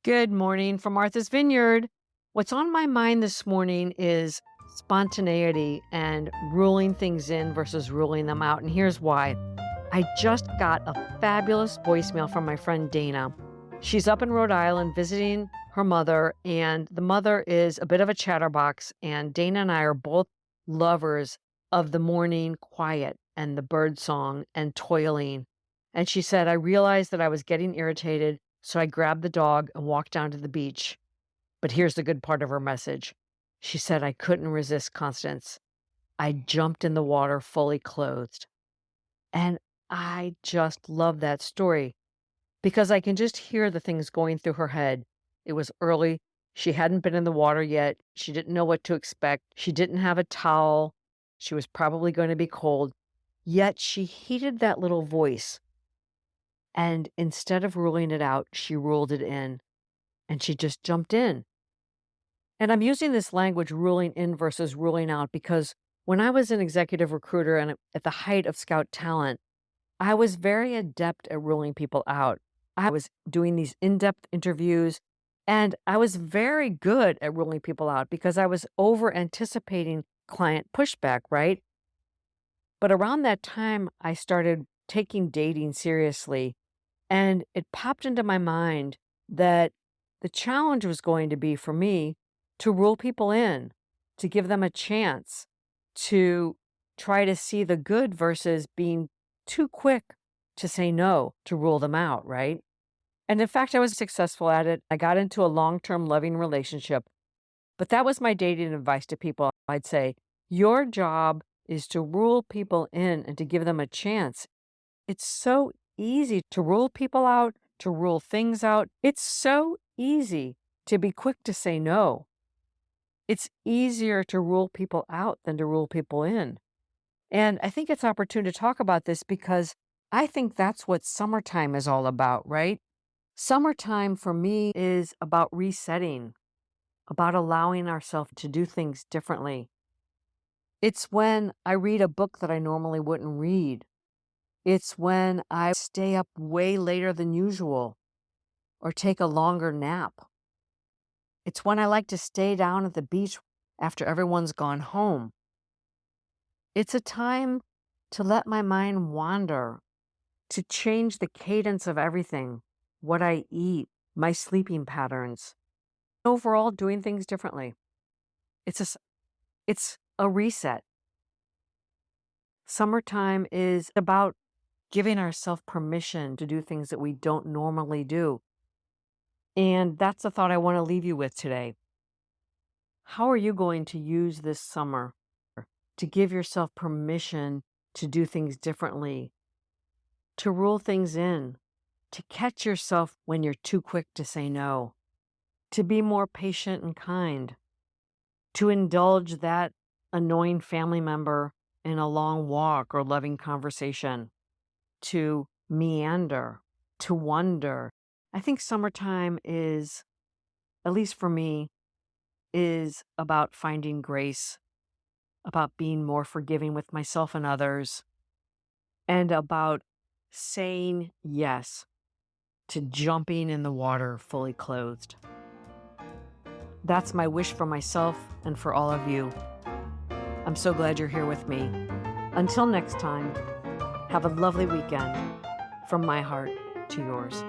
Good morning from Martha's Vineyard. What's on my mind this morning is spontaneity and ruling things in versus ruling them out. And here's why. I just got a fabulous voicemail from my friend Dana. She's up in Rhode Island visiting her mother, and the mother is a bit of a chatterbox. And Dana and I are both lovers of the morning quiet and the bird song and toiling. And she said, I realized that I was getting irritated, so I grabbed the dog and walked down to the beach. But here's the good part of her message. She said, I couldn't resist, Constance. I jumped in the water fully clothed. And I just love that story because I can just hear the things going through her head. It was early. She hadn't been in the water yet. She didn't know what to expect. She didn't have a towel. She was probably going to be cold. Yet she heeded that little voice. And instead of ruling it out, she ruled it in and she just jumped in. And I'm using this language, ruling in versus ruling out, because when I was an executive recruiter and at the height of Scout talent, I was very adept at ruling people out. I was doing these in-depth interviews and I was very good at ruling people out because I was over anticipating client pushback, right? But around that time, I started taking dating seriously, and it popped into my mind that the challenge was going to be for me to rule people in, to give them a chance, to try to see the good versus being too quick to say no, to rule them out, right? And in fact, I was successful at it. I got into a long term loving relationship, but that was my dating advice to people. I'd say, your job is to rule people in and to give them a chance. It's so easy to rule people out, to rule things out. It's so easy to be quick to say no. It's easier to rule people out than to rule people in. And I think it's opportune to talk about this because I think that's what summertime is all about, right? Summertime for me is about resetting, about allowing ourselves to do things differently. It's when I read a book that I normally wouldn't read. It's when I stay up way later than usual or take a longer nap. It's when I like to stay down at the beach after everyone's gone home. It's a time to let my mind wander, to change the cadence of everything, what I eat, my sleeping patterns, overall doing things differently. It's a reset. Summertime is about giving ourselves permission to do things that we don't normally do. And that's the thought I want to leave you with today. How are you going to use this summer to give yourself permission to do things differently, to rule things in, to catch yourself when you're too quick to say no, to be more patient and kind, to indulge that annoying family member in a long walk or loving conversation, to meander, to wonder? I think summertime is, at least for me, is about finding grace, about being more forgiving with myself and others, and about saying yes to jumping in the water fully clothed. That's my wish for myself and for all of you. I'm so glad you're here with me. Until next time, have a lovely weekend from my heart to yours.